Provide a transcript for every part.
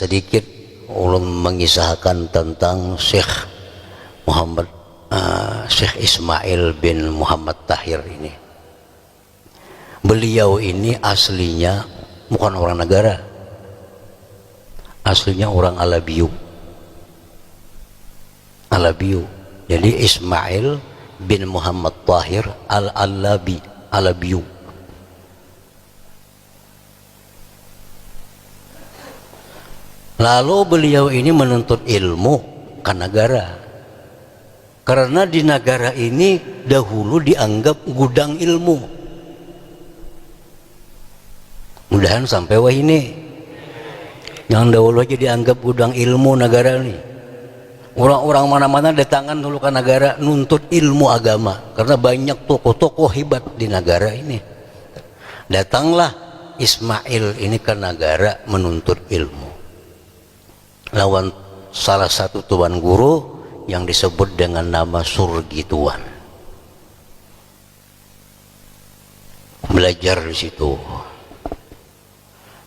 sedikit ulun mengisahkan tentang Syekh Ismail bin Muhammad Tahir ini. Beliau ini aslinya bukan orang negara, aslinya orang Alabiu. Jadi Ismail bin Muhammad Tahir Alabiu. Lalu beliau ini menuntut ilmu ke negara, karena di negara ini dahulu dianggap gudang ilmu. Mudahan sampai wah ini yang dahulu aja dianggap gudang ilmu negara ini. Orang-orang mana-mana datangan dulu ke negara nuntut ilmu agama, karena banyak tokoh-tokoh hebat di negara ini. Datanglah Ismail ini ke negara menuntut ilmu lawan salah satu tuan guru yang disebut dengan nama Surgituan. Belajar di situ.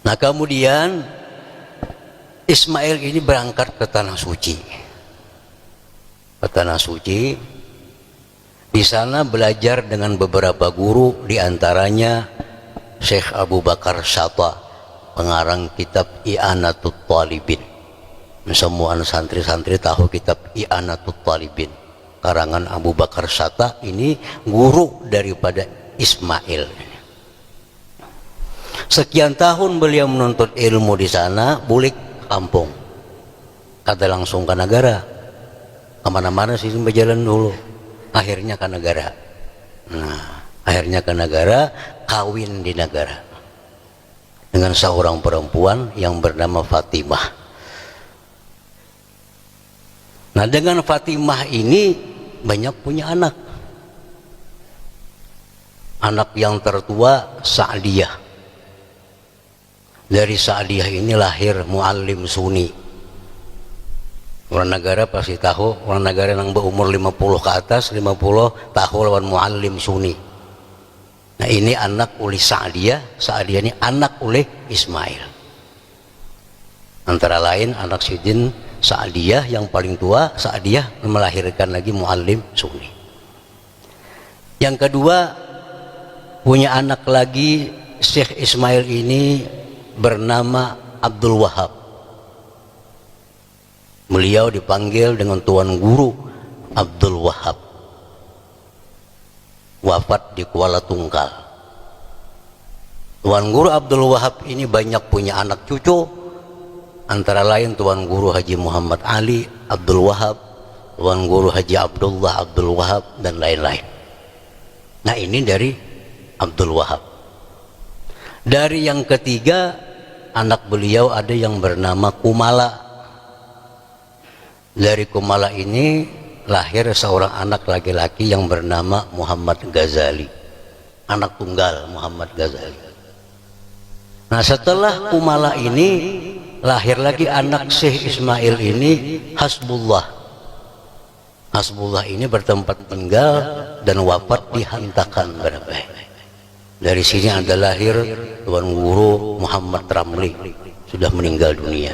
Nah kemudian Ismail ini berangkat ke Tanah Suci. Ke Tanah Suci, di sana belajar dengan beberapa guru, diantaranya Syekh Abu Bakar Shatta, pengarang kitab I'anatul Talibin. Semua santri-santri tahu kitab I'anatul Talibin, karangan Abu Bakar Shatta. Ini guru daripada Ismail. Sekian tahun beliau menuntut ilmu di sana, bulik kampung, kata langsung ke negara. Kemana-mana sih berjalan dulu, akhirnya ke negara. Nah, akhirnya ke negara, kawin di negara dengan seorang perempuan yang bernama Fatimah. Nah dengan Fatimah ini banyak punya anak. Anak yang tertua Sa'diyah. Dari Sa'diyah ini lahir Muallim Sunni. Orang negara pasti tahu, orang negara yang berumur 50 ke atas, 50 tahu lawan Muallim Sunni. Nah ini anak oleh Sa'diyah, Sa'diyah ini anak oleh Ismail. Antara lain anak Sidin Sa'diyah yang paling tua, Sa'diyah melahirkan lagi Muallim Sunni. Yang kedua punya anak lagi, Syekh Ismail ini bernama Abdul Wahab. Beliau dipanggil dengan tuan guru Abdul Wahab. Wafat di Kuala Tungkal. Tuan guru Abdul Wahab ini banyak punya anak cucu, antara lain Tuan Guru Haji Muhammad Ali Abdul Wahab, Tuan Guru Haji Abdullah Abdul Wahab, dan lain-lain. Nah ini dari Abdul Wahab. Dari yang ketiga, anak beliau ada yang bernama Kumala. Dari Kumala ini lahir seorang anak laki-laki yang bernama Muhammad Ghazali, anak tunggal Muhammad Ghazali. Nah setelah Kumala ini lahir lagi anak Syekh Ismail ini, Hasbullah. Hasbullah ini bertempat tinggal dan wafat di Hantakan berapa. Dari sini ada lahir Tuan Guru Muhammad Ramli, sudah meninggal dunia.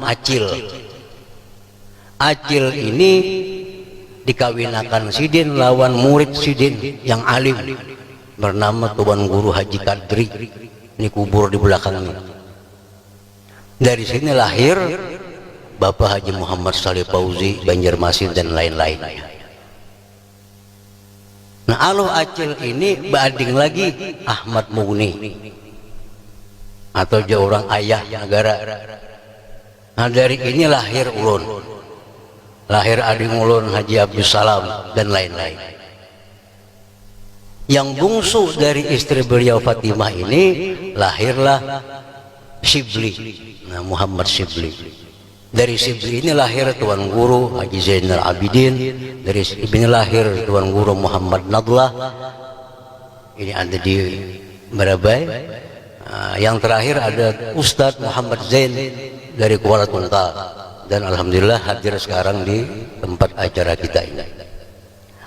Acil. Acil ini dikawinakan Sidin lawan murid Sidin yang alim bernama Tuan Guru Haji Kadri. Ini kubur di belakangnya. Dari sini lahir Bapak Haji Muhammad Saleh Fauzi Banjarmasin dan lain-lain. Nah Aloh Acil ini beading lagi Ahmad Mugni, atau dia orang ayah negara. Nah dari ini lahir ulun, lahir ading ulun Haji Abdul Salam dan lain-lain. Yang bungsu dari istri beliau Fatimah ini lahirlah Shibli. Nah, Muhammad Shibli. Dari Shibli ini lahir Tuan Guru Haji Zainal Abidin. Dari Shibli ini lahir Tuan Guru Muhammad Nadlah. Ini ada di Merabai. Yang terakhir ada Ustadz Muhammad Zain dari Kuala Tungkal. Dan alhamdulillah hadir sekarang di tempat acara kita ini.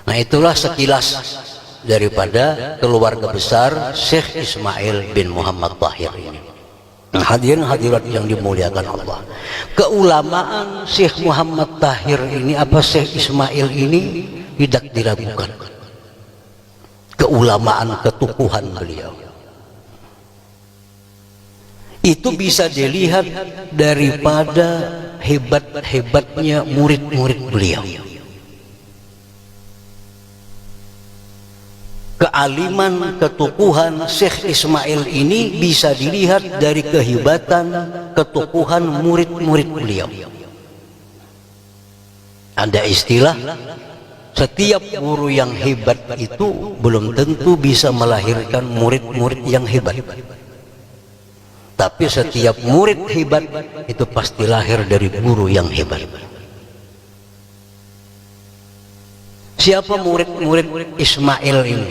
Nah itulah sekilas daripada keluarga besar Syekh Ismail bin Muhammad Tahir ini. Hadirin hadirat yang dimuliakan Allah. Keulamaan Syekh Muhammad Tahir ini, apa Syekh Ismail ini tidak diragukan. Keulamaan, ketukuhan beliau itu bisa dilihat daripada hebat-hebatnya murid-murid beliau. Kealiman, ketukuhan Syekh Ismail ini bisa dilihat dari kehebatan, ketukuhan murid-murid beliau. Ada istilah, setiap guru yang hebat itu belum tentu bisa melahirkan murid-murid yang hebat. Tapi setiap murid hebat itu pasti lahir dari guru yang hebat. Siapa murid-murid Ismail ini?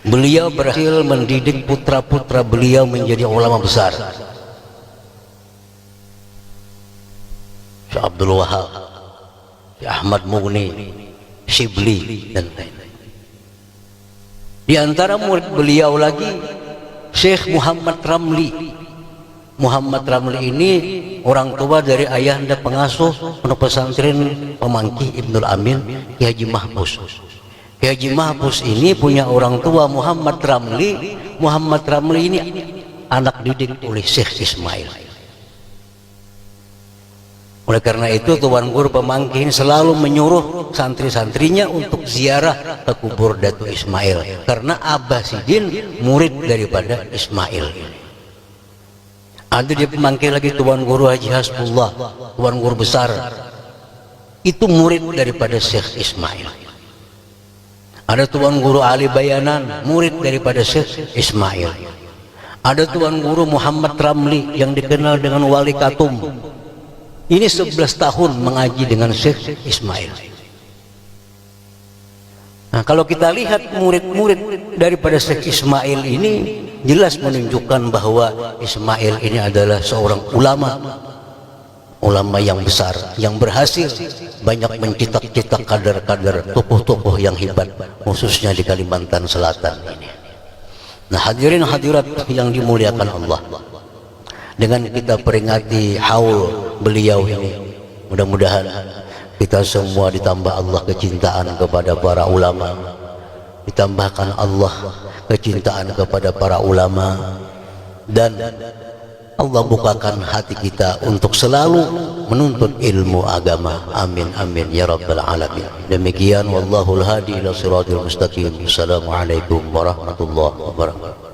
Beliau berhasil mendidik putra-putra beliau menjadi ulama besar. Syekh Abdul Wahab, Syekh Ahmad Mughni, Shibli, dan lain-lain. Di antara murid beliau lagi Syekh Muhammad Ramli. Muhammad Ramli ini orang tua dari ayahanda pengasuh pondok pesantren Pemangki Ibnul Amin, Ki Haji Mahpus. Ki Haji Mahpus ini punya orang tua Muhammad Ramli. Muhammad Ramli ini anak didik oleh Syekh Ismail. Oleh karena itu Tuan Guru Pemangki ini selalu menyuruh santri-santrinya untuk ziarah ke kubur Datuk Ismail, karena Abah Sidin murid daripada Ismail ini. Ada di Pemangki lagi Tuan Guru Haji Hasbullah, Tuan Guru besar, itu murid daripada Syekh Ismail. Ada Tuan Guru Ali Bayanan, murid daripada Syekh Ismail. Ada Tuan Guru Muhammad Ramli yang dikenal dengan Wali Katum. Ini 11 tahun mengaji dengan Syekh Ismail. Nah, kalau kita lihat murid-murid daripada Syekh Ismail ini jelas menunjukkan bahwa Ismail ini adalah seorang ulama yang besar, yang berhasil banyak mencetak-cetak kader-kader, tokoh-tokoh yang hebat, khususnya di Kalimantan Selatan ini. Nah, hadirin hadirat yang dimuliakan Allah, dengan kita peringati haul beliau ini, mudah-mudahan kita semua ditambah Allah kecintaan kepada para ulama, ditambahkan Allah kecintaan kepada para ulama, dan Allah bukakan hati kita untuk selalu menuntut ilmu agama. Amin amin ya rabbal alamin. Demikian, wallahul hadi ila siratal mustaqim. Assalamualaikum warahmatullahi wabarakatuh.